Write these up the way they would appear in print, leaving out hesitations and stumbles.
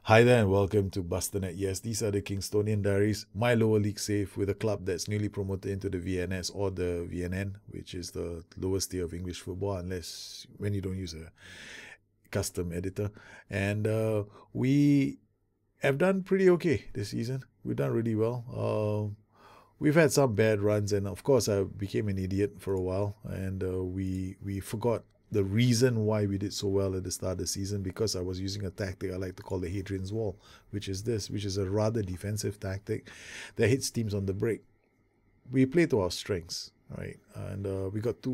Hi there and welcome to Bustthenet. Yes, these are the Kingstonian Diaries, my lower league save with a club that's newly promoted into the VNS or the VNN, which is the lowest tier of English football, unless when you don't use a custom editor. And we have done pretty okay this season. We've done really well. We've had some bad runs, and of course, I became an idiot for a while, and we forgot the reason why we did so well at the start of the season, because I was using a tactic I like to call the Hadrian's Wall, which is a rather defensive tactic that hits teams on the break. We play to our strengths, right? And we got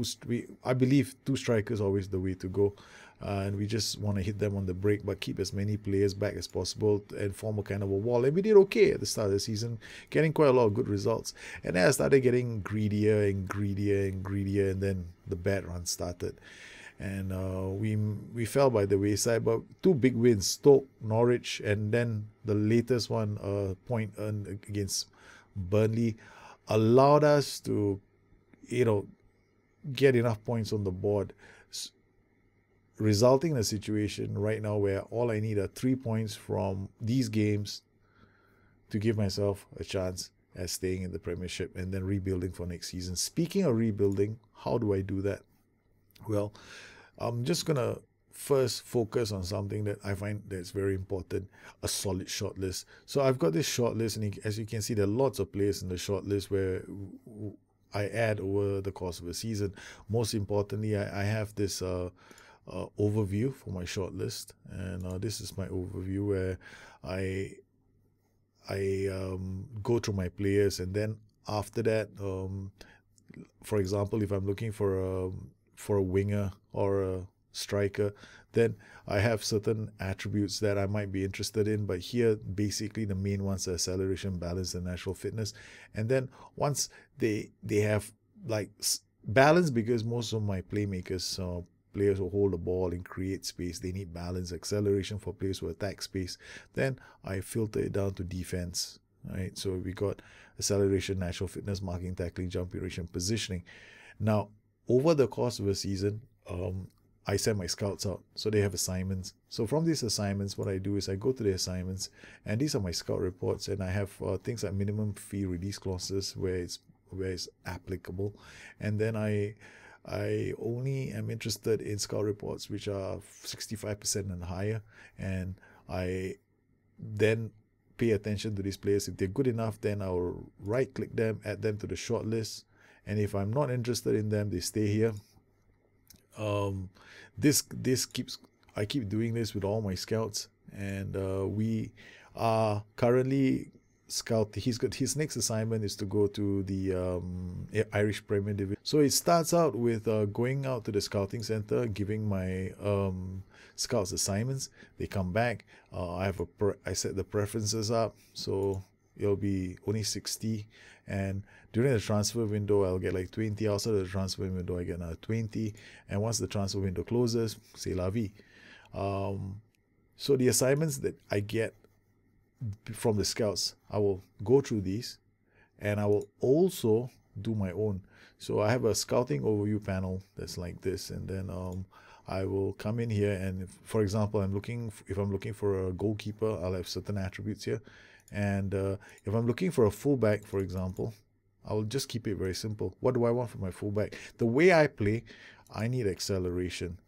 I believe two strikers always the way to go. And we just want to hit them on the break, but keep as many players back as possible and form a kind of a wall. And we did okay at the start of the season, getting quite a lot of good results. And then I started getting greedier and greedier and greedier, and then the bad run started. And we fell by the wayside, but two big wins, Stoke, Norwich, and then the latest one, point earned against Burnley, allowed us to, get enough points on the board, resulting in a situation right now where all I need are 3 points from these games to give myself a chance at staying in the Premiership and then rebuilding for next season. Speaking of rebuilding, how do I do that? Well, I'm just going to first focus on something that I find that's very important, a solid shortlist. So I've got this shortlist, and as you can see, there are lots of players in the shortlist where I add over the course of a season. Most importantly, I have this overview for my shortlist, and this is my overview where I go through my players, and then after that, for example, if I'm looking for a winger or a striker, then I have certain attributes that I might be interested in. But here, basically, the main ones are acceleration, balance, and natural fitness. And then once they have like balance, because most of my playmakers, players who hold the ball and create space, they need balance. Acceleration for players who attack space. Then I filter it down to defense. Right, so we got acceleration, natural fitness, marking, tackling, jump duration, positioning. Now, over the course of a season, I send my scouts out, so they have assignments. So from these assignments, what I do is I go to the assignments, and these are my scout reports, and I have things like minimum fee release clauses where it's applicable, and then I only am interested in scout reports which are 65% and higher, and I then pay attention to these players. If they're good enough, then I'll right-click them, add them to the short list. And if I'm not interested in them, they stay here. I keep doing this with all my scouts, and we are currently scout. His next assignment is to go to the Irish Premier Division. So it starts out with going out to the scouting center, giving my scouts assignments. They come back. I set the preferences up, so it'll be only 60, and during the transfer window I'll get like 20. Outside of the transfer window I get another 20, and once the transfer window closes, c'est la vie. So the assignments that I get from the scouts, I will go through these, and I will also do my own. So I have a scouting overview panel that's like this, and then I will come in here, and for example, if I'm looking for a goalkeeper, I'll have certain attributes here. And if I'm looking for a fullback, for example, I'll just keep it very simple. What do I want for my fullback? The way I play, I need acceleration,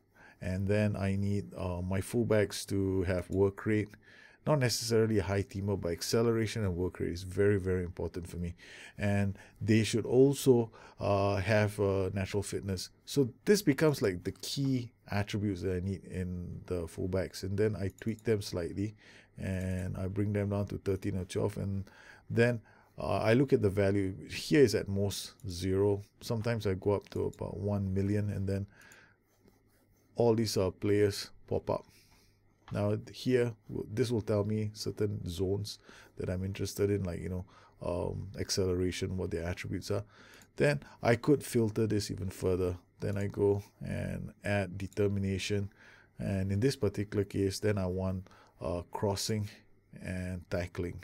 and then I need my fullbacks to have work rate. Not necessarily a high teamer, but acceleration and work rate is very, very important for me. And they should also have natural fitness. So this becomes like the key attributes that I need in the fullbacks. And then I tweak them slightly, and I bring them down to 13 or 12. And then I look at the value. Here is at most 0. Sometimes I go up to about 1 million, and then all these players pop up. Now here, this will tell me certain zones that I'm interested in, like, acceleration, what their attributes are. Then I could filter this even further. Then I go and add determination. And in this particular case, then I want crossing and tackling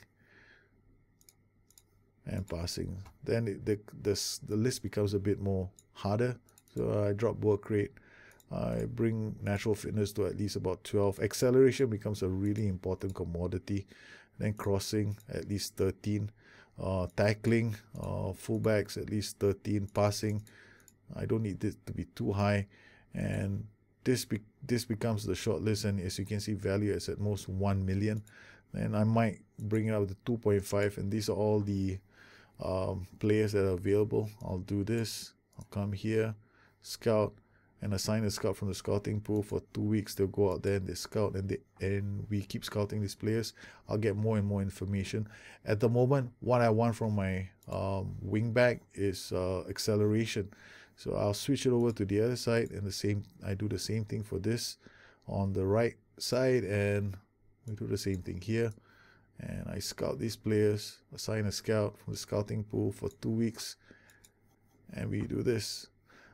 and passing. Then the list becomes a bit more harder. So I drop work rate. I bring natural fitness to at least about 12. Acceleration becomes a really important commodity. Then crossing at least 13. Tackling, fullbacks at least 13. Passing, I don't need this to be too high. And this becomes the short list, and as you can see, value is at most 1 million. And I might bring it up to 2.5, and these are all the players that are available. I'll do this. I'll come here, scout, and assign a scout from the scouting pool for 2 weeks. They'll go out there and they scout, and we keep scouting these players. I'll get more and more information. At the moment, what I want from my wing back is acceleration. So I'll switch it over to the other side, and I do the same thing for this on the right side, and we do the same thing here. And I scout these players, assign a scout from the scouting pool for 2 weeks, and we do this.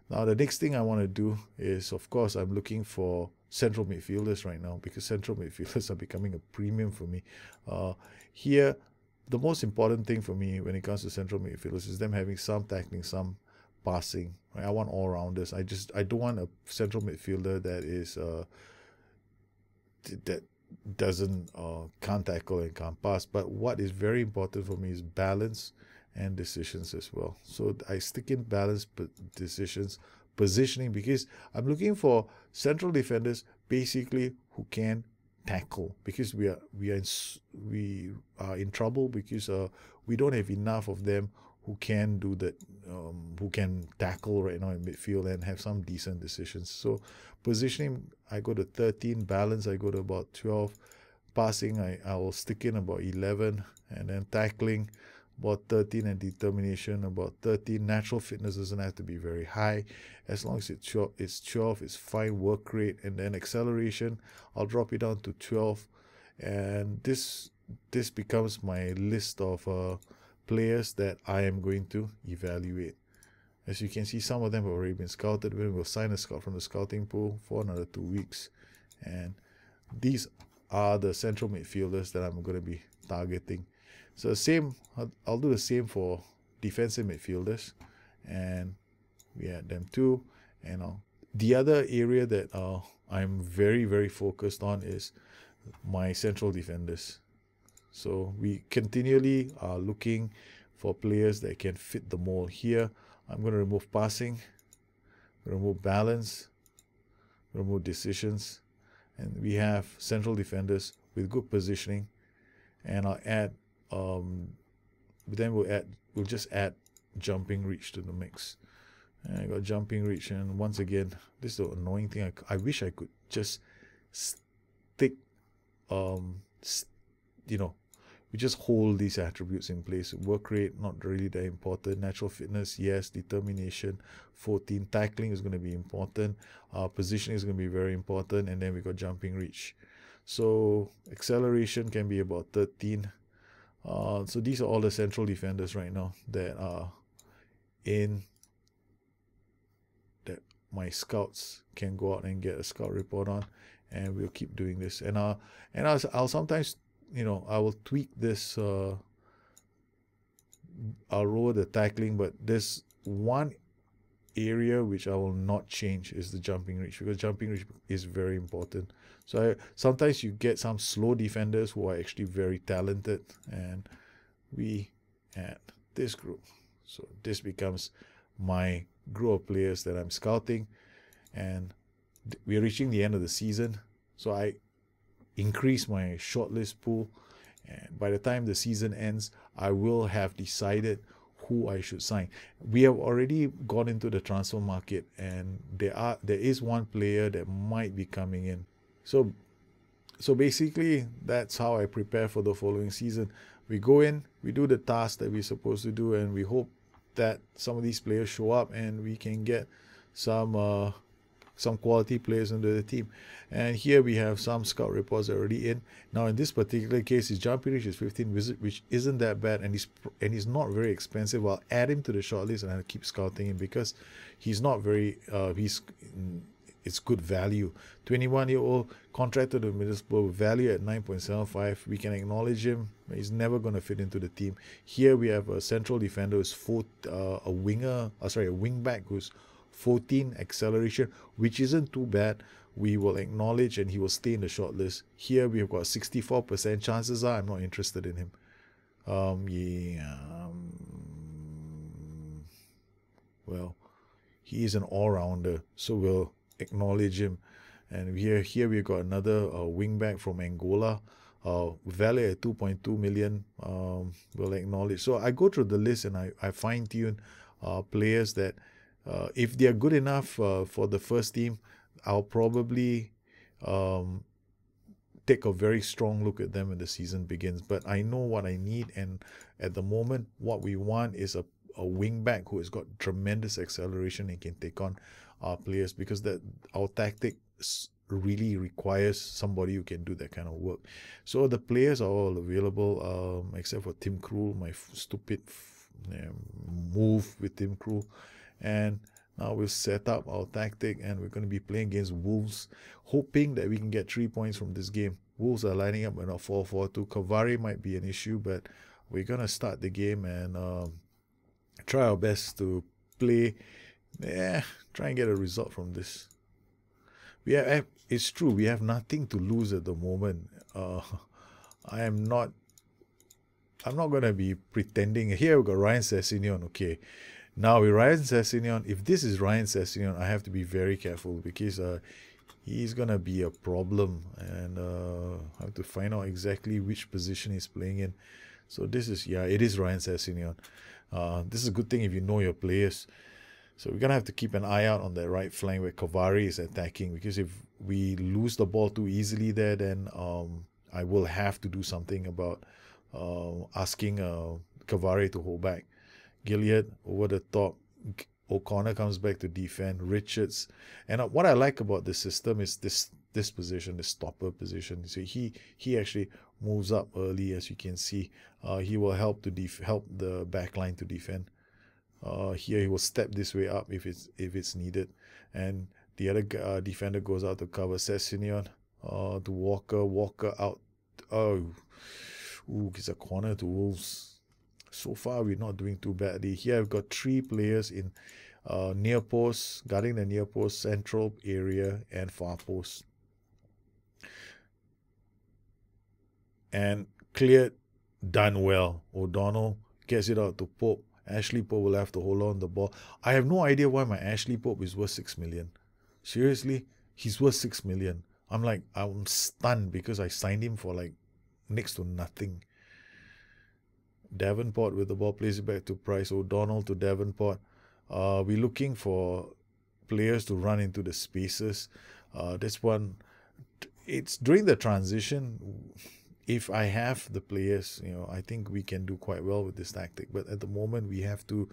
Now the next thing I want to do is, of course, I'm looking for central midfielders right now, because central midfielders are becoming a premium for me. Here, the most important thing for me when it comes to central midfielders is them having some tackling, some passing. Right? I want all-rounders. I don't want a central midfielder that is that doesn't can't tackle and can't pass. But what is very important for me is balance and decisions as well. So I stick in balance, decisions, positioning, because I'm looking for central defenders basically who can tackle, because we are in trouble because we don't have enough of them who can do that, who can tackle right now in midfield and have some decent decisions. So positioning, I go to 13. Balance, I go to about 12. Passing, I will stick in about 11. And then tackling, about 13, and determination, about 13. Natural fitness doesn't have to be very high. As long as it's 12, it's fine. Work rate. And then acceleration, I'll drop it down to 12. And this becomes my list of players that I am going to evaluate. As you can see, some of them have already been scouted. We'll sign a scout from the scouting pool for another 2 weeks. And these are the central midfielders that I'm going to be targeting. So I'll do the same for defensive midfielders, and we add them too. And the other area that I'm very, very focused on is my central defenders. So we continually are looking for players that can fit the mold. Here, I'm going to remove passing, remove balance, remove decisions, and we have central defenders with good positioning. And I'll add, we'll just add jumping reach to the mix. And I got jumping reach, and once again, this is the annoying thing. I wish I could just stick, we just hold these attributes in place. Work rate, not really that important. Natural fitness, yes. Determination, 14. Tackling is going to be important. Positioning is going to be very important. And then we got jumping reach. So acceleration can be about 13. So these are all the central defenders right now that are in that my scouts can go out and get a scout report on, and we'll keep doing this. And I'll sometimes, I will tweak this. I'll lower the tackling, but there's one area which I will not change is the jumping reach, because jumping reach is very important. So sometimes you get some slow defenders who are actually very talented, and we add this group. So this becomes my group of players that I'm scouting, and we're reaching the end of the season. So I increase my shortlist pool, and by the time the season ends, I will have decided who I should sign. We have already gone into the transfer market, and there is one player that might be coming in. So basically, that's how I prepare for the following season. We go in, we do the tasks that we're supposed to do, and we hope that some of these players show up and we can get some quality players into the team. And here we have some scout reports already in. Now in this particular case, his jumping reach is 15, which isn't that bad, and he's not very expensive. I'll add him to the shortlist, and I'll keep scouting him because he's not very it's good value. 21-year-old contracted to Middlesbrough, value at 9.75. We can acknowledge him. He's never going to fit into the team. Here we have a central defender who's a wing back who's 14 acceleration, which isn't too bad. We will acknowledge and he will stay in the short list. Here we've got 64%. Chances are I'm not interested in him. Well, he is an all-rounder, so we'll acknowledge him. And here we've got another wingback from Angola, value at 2.2 million. We'll acknowledge. So I go through the list and I fine-tune players that if they are good enough for the first team, I'll probably take a very strong look at them when the season begins. But I know what I need, and at the moment, what we want is a wingback who has got tremendous acceleration and can take on our players, because that our tactic really requires somebody who can do that kind of work. So the players are all available, except for Tim Krul, my stupid move with Tim Krul. And now we'll set up our tactic, and we're going to be playing against Wolves, hoping that we can get 3 points from this game. Wolves are lining up in a 4-4-2. Cavari might be an issue, but we're going to start the game and try our best to play, try and get a result from this. It's true, we have nothing to lose at the moment. I'm not going to be pretending. Here we've got Ryan Sessegnon. Okay, now with Ryan Sessegnon, if this is Ryan Sessegnon, I have to be very careful, because he's going to be a problem, and I have to find out exactly which position he's playing in. So this is, it is Ryan Sessegnon. This is a good thing if you know your players. So we're going to have to keep an eye out on that right flank where Cavari is attacking, because if we lose the ball too easily there, then I will have to do something about asking Cavari to hold back. Gilead over the top. O'Connor comes back to defend. Richards. And what I like about this system is this position, the stopper position. So he actually moves up early, as you can see. He will help the back line to defend. Here he will step this way up if it's needed, and the other defender goes out to cover Sessegnon to Walker out. It's a corner to Wolves. So far we're not doing too badly. Here I've got 3 players in near post, guarding the near post, central area, and far post. And cleared, done well. O'Donnell gets it out to Pope. Ashley Pope will have to hold on the ball. I have no idea why my Ashley Pope is worth 6 million. Seriously, he's worth 6 million. I'm stunned, because I signed him for like next to nothing. Davenport with the ball, plays it back to Price. O'Donnell to Davenport. We're looking for players to run into the spaces. This one, it's during the transition. If I have the players, I think we can do quite well with this tactic. But at the moment, we have to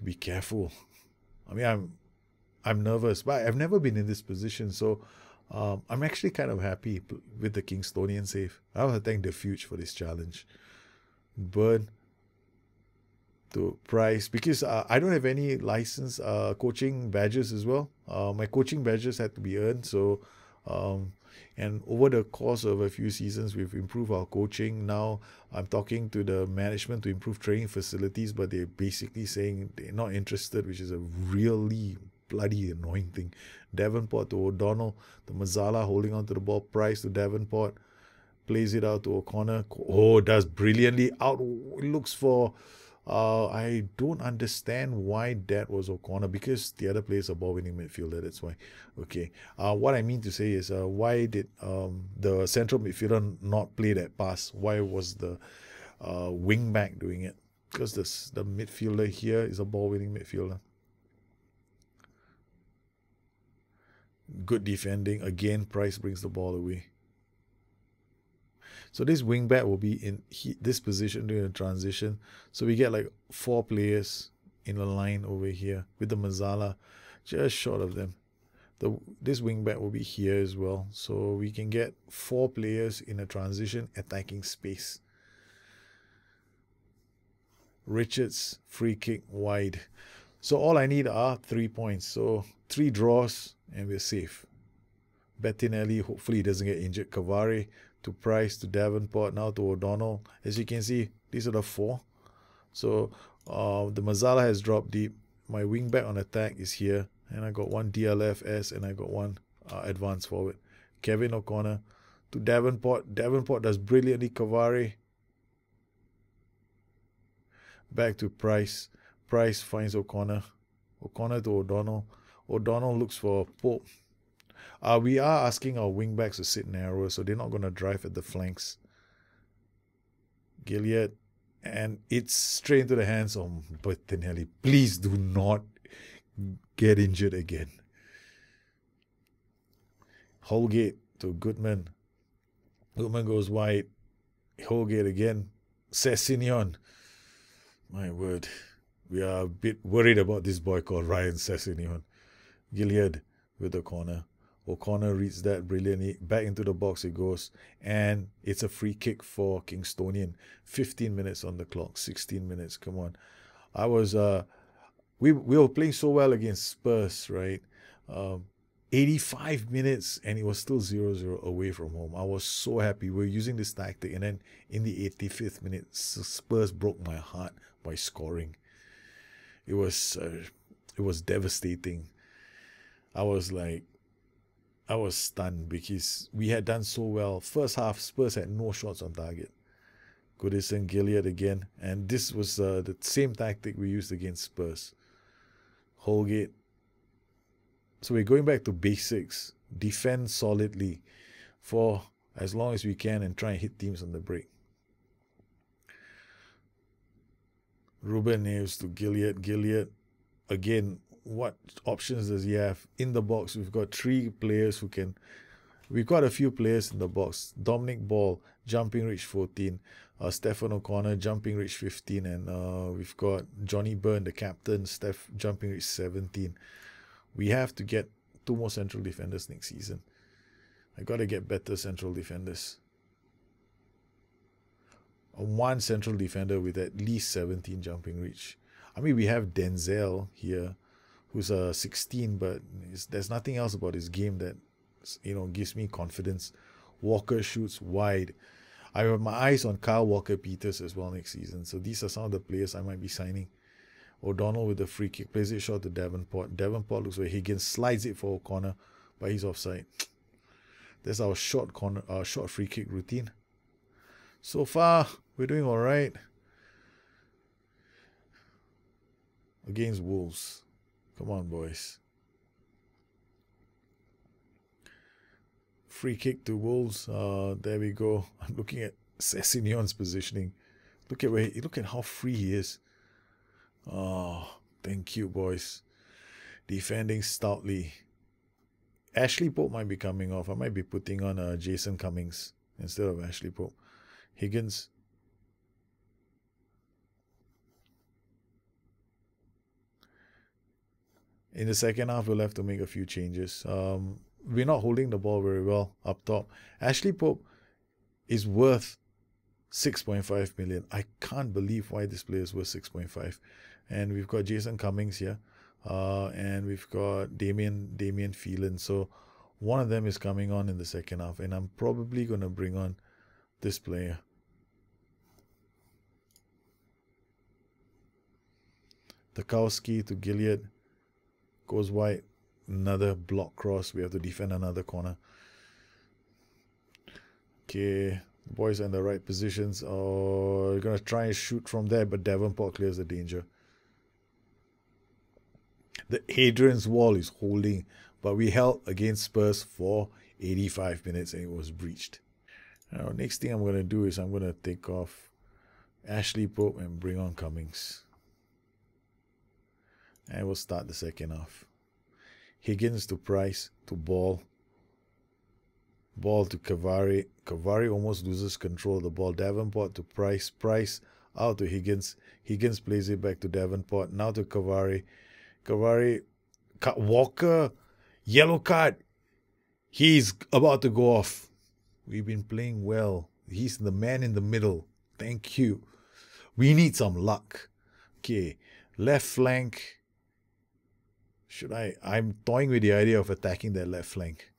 be careful. I mean, I'm nervous, but I've never been in this position, so I'm actually kind of happy with the Kingstonian save. I want to thank the Fuge for this challenge. Burn to Price, because I don't have any license coaching badges as well. My coaching badges had to be earned, so and over the course of a few seasons we've improved our coaching. Now I'm talking to the management to improve training facilities, but they're basically saying they're not interested, which is a really bloody annoying thing. Davenport to O'Donnell, the Mazzala holding on to the ball. Price to Davenport, plays it out to O'Connor. Does brilliantly out. Looks for I don't understand why that was O'Connor, because the other player is a ball-winning midfielder. That's why. Okay. What I mean to say is, why did the central midfielder not play that pass? Why was the wing back doing it? Because the midfielder here is a ball-winning midfielder. Good defending. Again, Price brings the ball away. So this wingback will be in this position during the transition. So we get like 4 players in a line over here with the Mazzala just short of them. This wingback will be here as well. So we can get 4 players in a transition attacking space. Richards, free kick wide. So all I need are 3 points. So 3 draws and we're safe. Bettinelli, hopefully he doesn't get injured. Cavari to Price to Davenport, now to O'Donnell. As you can see, These are the 4. So the Mazzala has dropped deep. My wing back on attack is here. And I got one DLFS and I got one advance forward. Kevin O'Connor to Davenport. Davenport does brilliantly. Cavari. Back to Price. Price finds O'Connor. O'Connor to O'Donnell. O'Donnell looks for Pope. We are asking our wingbacks to sit narrower, so they're not going to drive at the flanks. Gilead. And it's straight into the hands of Bustthenet. Please do not get injured again. Holgate to Goodman. Goodman goes wide. Holgate again. Sessegnon. My word. We are a bit worried about this boy called Ryan Sessegnon. Gilead with the corner. O'Connor reads that brilliantly. Back into the box it goes. And it's a free kick for Kingstonian. 15 minutes on the clock. 16 minutes. Come on. We were playing so well against Spurs, right? 85 minutes and it was still 0-0 away from home. I was so happy. We were using this tactic. And then in the 85th minute, Spurs broke my heart by scoring. It was devastating. I was stunned because we had done so well. First half, Spurs had no shots on target. Goodison, Gilead again. And this was the same tactic we used against Spurs. Holgate. So we're going back to basics. Defend solidly for as long as we can and try and hit teams on the break. Ruben Neves to Gilead. Gilead. Again, what options does he have? In the box, we've got 3 players who can... We've got a few players in the box. Dominic Ball, jumping reach 14. Stefan O'Connor, jumping reach 15. And we've got Johnny Byrne, the captain, jumping reach 17. We have to get 2 more central defenders next season. I got to get better central defenders. 1 central defender with at least 17 jumping reach. I mean, we have Denzel here, who's 16, but there's nothing else about his game that, gives me confidence. Walker shoots wide. I have my eyes on Kyle Walker-Peters as well next season. So these are some of the players I might be signing. O'Donnell with the free kick, plays it short to Davenport. Davenport looks where Higgins slides it for O'Connor, but he's offside. That's our short free kick routine. So far, we're doing all right. Against Wolves. Come on, boys. Free kick to Wolves. There we go. I'm looking at Sessegnon's positioning. Look at how free he is. Oh, thank you, boys. Defending stoutly. Ashley Pope might be coming off. I might be putting on Jason Cummings instead of Ashley Pope. Higgins. In the second half, we'll have to make a few changes. We're not holding the ball very well up top. Ashley Pope is worth 6.5 million. I can't believe why this player is worth 6.5. And we've got Jason Cummings here. And we've got Damien Phelan. So one of them is coming on in the second half. And I'm probably going to bring on this player. Tarkowski to Gilead. Goes wide. Another block cross. We have to defend another corner. Okay. The boys are in the right positions. Oh, we're going to try and shoot from there, but Davenport clears the danger. The Hadrian's Wall is holding, but we held against Spurs for 85 minutes and it was breached. Now, next thing I'm going to do is I'm going to take off Ashley Pope and bring on Cummings. And we'll start the second half. Higgins to Price to Ball. Ball to Cavari. Cavari almost loses control of the ball. Davenport to Price. Price out to Higgins. Higgins plays it back to Davenport. Now to Cavari. Cavari. Walker. Yellow card. He's about to go off. We've been playing well. He's the man in the middle. Thank you. We need some luck. Okay. Left flank. I'm toying with the idea of attacking that left flank.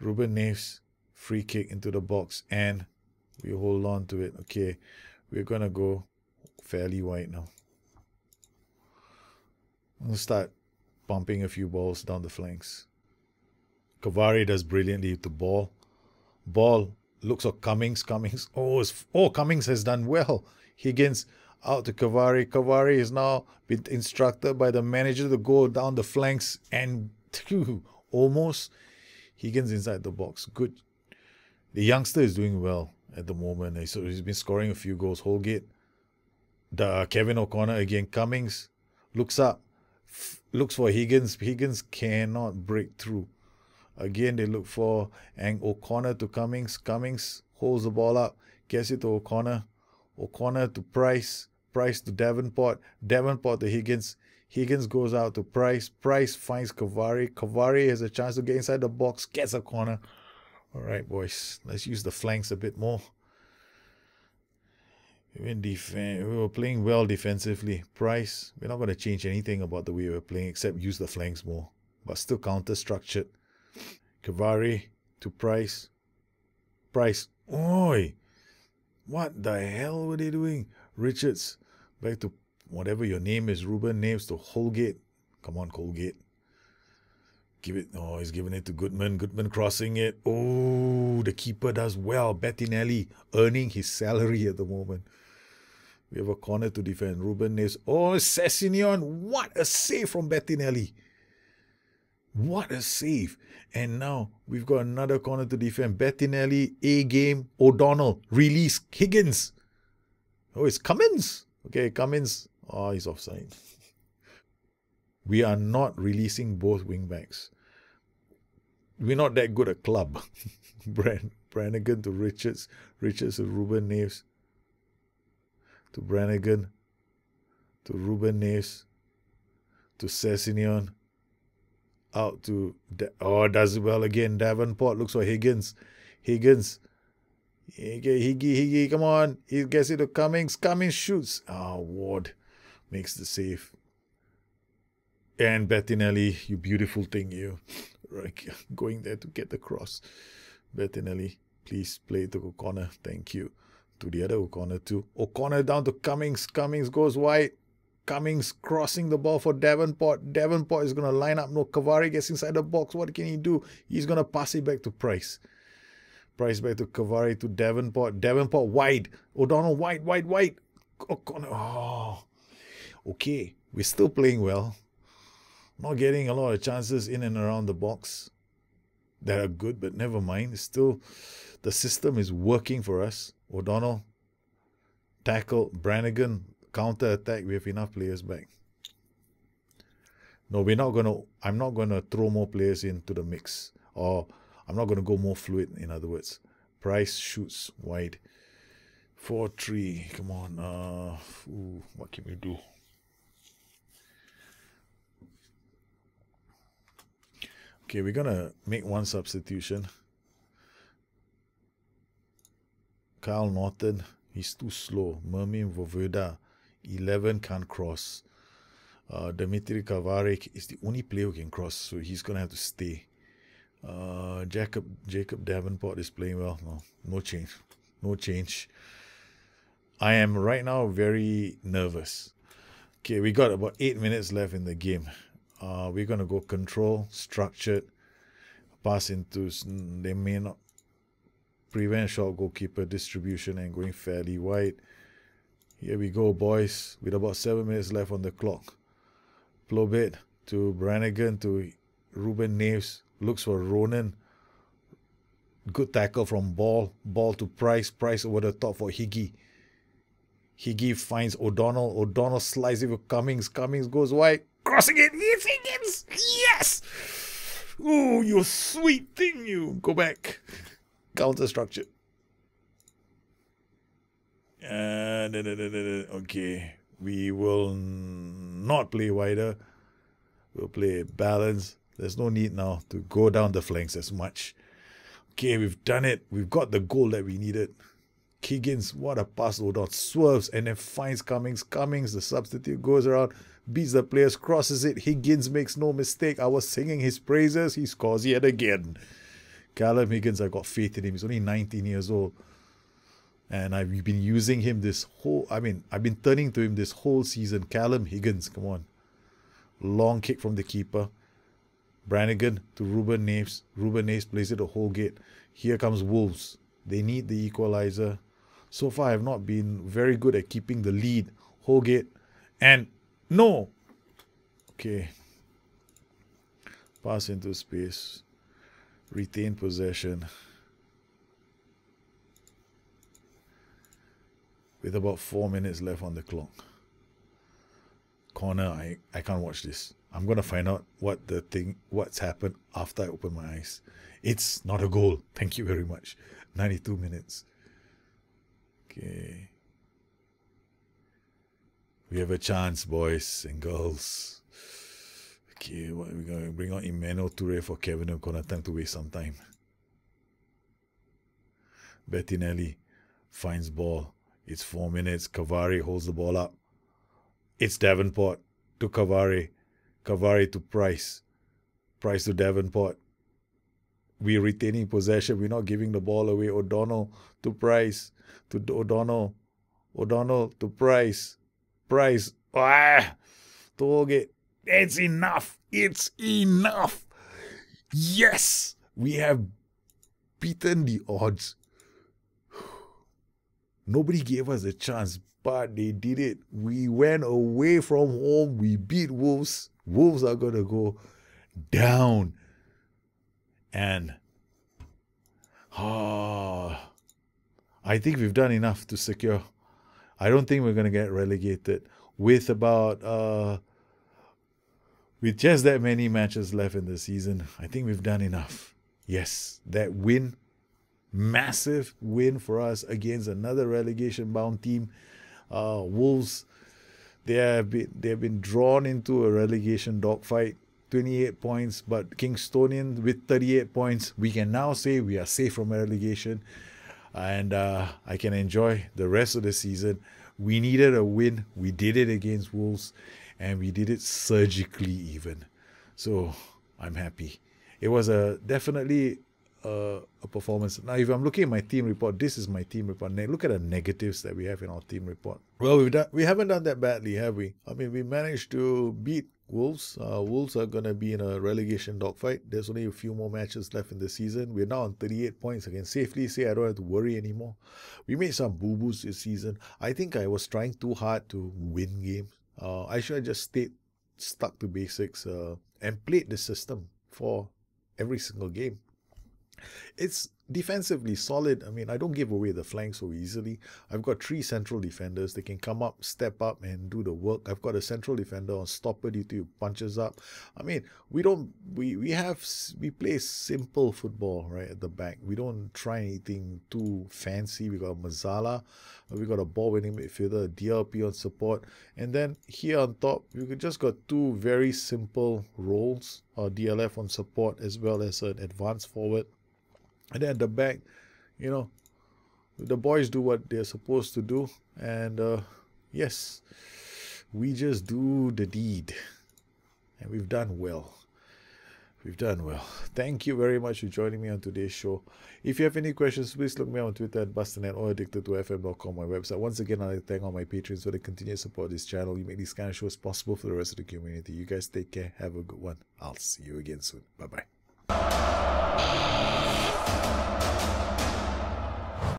Ruben Neves, free kick into the box, and we hold on to it. Okay, we're going to go fairly wide now. We'll start pumping a few balls down the flanks. Cavari does brilliantly with the ball. Ball looks at Cummings. Cummings has done well. Higgins out to Cavari. Cavari is now been instructed by the manager to go down the flanks and almost Higgins inside the box. Good. The youngster is doing well at the moment. So he's been scoring a few goals. Holgate. Kevin O'Connor again. Cummings looks up. Looks for Higgins. Higgins cannot break through. Again, they look for O'Connor to Cummings. Cummings holds the ball up. Gets it to O'Connor. O'Connor to Price. Price to Davenport. Davenport to Higgins. Higgins goes out to Price. Price finds Cavari. Cavari has a chance to get inside the box. Gets a corner. All right, boys. Let's use the flanks a bit more. We were playing well defensively. Price, we're not going to change anything about the way we're playing except use the flanks more. But still counter-structured. Cavari to Price. Price. Oi! What the hell were they doing? Richards. Back to whatever your name is. Ruben Neves to Holgate. Come on, Holgate. Give it. Oh, he's giving it to Goodman. Goodman crossing it. Oh, the keeper does well. Bettinelli earning his salary at the moment. We have a corner to defend. Ruben Neves. Oh, Sessegnon. What a save from Bettinelli. What a save. And now we've got another corner to defend. Bettinelli, A-game, O'Donnell, release, Higgins. Oh, it's Cummins. Okay, Cummins. Oh, he's offside. We are not releasing both wingbacks. We're not that good a club. Brannigan to Richards. Richards to Ruben Neves. To Brannigan. To Ruben Neves. To Sessegnon. Out to... does well again. Davenport looks for Higgins. Higgins. Higgy, come on. He gets it to Cummings. Cummings shoots. Ward makes the save. And Bettinelli, you beautiful thing, you. Right, going there to get the cross. Bettinelli, please play to O'Connor. Thank you. To the other O'Connor too. O'Connor down to Cummings. Cummings goes wide. Cummings crossing the ball for Davenport. Davenport is going to line up. No, Cavari gets inside the box. What can he do? He's going to pass it back to Price. Price back to Cavari to Davenport. Davenport wide. O'Donnell wide. O'Connor. Oh. Okay. We're still playing well. Not getting a lot of chances in and around the box that are good, but never mind. Still, the system is working for us. O'Donnell, tackle, Brannigan, counter attack. We have enough players back. No, I'm not gonna throw more players into the mix, or I'm not gonna go more fluid. In other words, Price shoots wide. 4-3. Come on. What can we do? Okay, we're going to make one substitution. Kyle Norton, he's too slow. Mermin Vovoda, 11, can't cross. Dimitri Kavarik is the only player who can cross, so he's going to have to stay. Jacob Davenport is playing well. No change. No change. I am right now very nervous. Okay, we got about 8 minutes left in the game. We're going to go control, structured, pass into, they may not prevent short goalkeeper distribution and going fairly wide. Here we go, boys, with about 7 minutes left on the clock. Plobit to Brannigan to Ruben Neves, looks for Ronan. Good tackle from Ball to Price, Price over the top for Higgy. Higgy finds O'Donnell, O'Donnell slides it with Cummings, Cummings goes wide. Crossing it, it's Higgins! Yes! Oh, you sweet thing, you. Go back. Counter structure. Okay. We will not play wider. We'll play balance. There's no need now to go down the flanks as much. Okay, we've done it. We've got the goal that we needed. Higgins, what a pass. O'Donnell swerves and then finds Cummings. Cummings, the substitute, goes around, beats the players, crosses it. Higgins makes no mistake. I was singing his praises. He scores yet again. Callum Higgins, I got faith in him. He's only 19 years old. And I've been using him this whole... I've been turning to him this whole season. Callum Higgins, come on. Long kick from the keeper. Brannigan to Ruben Naves. Ruben Naves plays it a whole gate. Here comes Wolves. They need the equalizer. So far, I have not been very good at keeping the lead. Holgate. And no! Okay. Pass into space. Retain possession. With about 4 minutes left on the clock. Corner, I can't watch this. I'm going to find out what's happened after I open my eyes. It's not a goal. Thank you very much. 92 minutes. Okay. We have a chance, boys and girls. Okay, what are we going to bring on Emmanuel Toure for Kevin O'Connor to waste some time. Bettinelli finds ball. It's 4 minutes. Cavari holds the ball up. It's Davenport to Cavari. Cavari to Price. Price to Davenport. We're retaining possession. We're not giving the ball away. O'Donnell to Price. To O'Donnell. O'Donnell to Price. Price. To Holgate. It's enough. It's enough. Yes. We have beaten the odds. Nobody gave us a chance, but they did it. We went away from home. We beat Wolves. Wolves are going to go down. And I think we've done enough to secure. I don't think we're going to get relegated with with just that many matches left in the season. I think we've done enough. Yes, that win. Massive win for us against another relegation-bound team. Wolves, they have been drawn into a relegation dogfight. 28 points, but Kingstonian with 38 points. We can now say we are safe from relegation, and I can enjoy the rest of the season. We needed a win. We did it against Wolves, and we did it surgically even. So I'm happy. It was definitely a performance. Now, if I'm looking at my team report, this is my team report. Look at the negatives that we have in our team report. Well, we haven't done that badly, have we? I mean, we managed to beat Wolves. Wolves are going to be in a relegation dogfight. There's only a few more matches left in the season. We're now on 38 points. I can safely say I don't have to worry anymore. We made some boo-boos this season. I think I was trying too hard to win games. I should have just stayed stuck to basics and played the system for every single game. It's defensively solid. I mean, I don't give away the flank so easily. I've got 3 central defenders. They can come up, step up, and do the work. I've got a central defender on stopper duty who punches up. I mean, we play simple football right at the back. We don't try anything too fancy. We got Mazzala. We got a ball-winning midfielder, a DLP on support, and then here on top, we just got 2 very simple roles: DLF on support as well as an advanced forward. And then at the back, you know, the boys do what they're supposed to do. And yes, we just do the deed. And we've done well. We've done well. Thank you very much for joining me on today's show. If you have any questions, please look me up on Twitter at Bustthenet or addicted2fm.com, my website. Once again, I'd like to thank all my patrons for the continued support of this channel. You make these kind of shows possible for the rest of the community. You guys take care. Have a good one. I'll see you again soon. Bye-bye.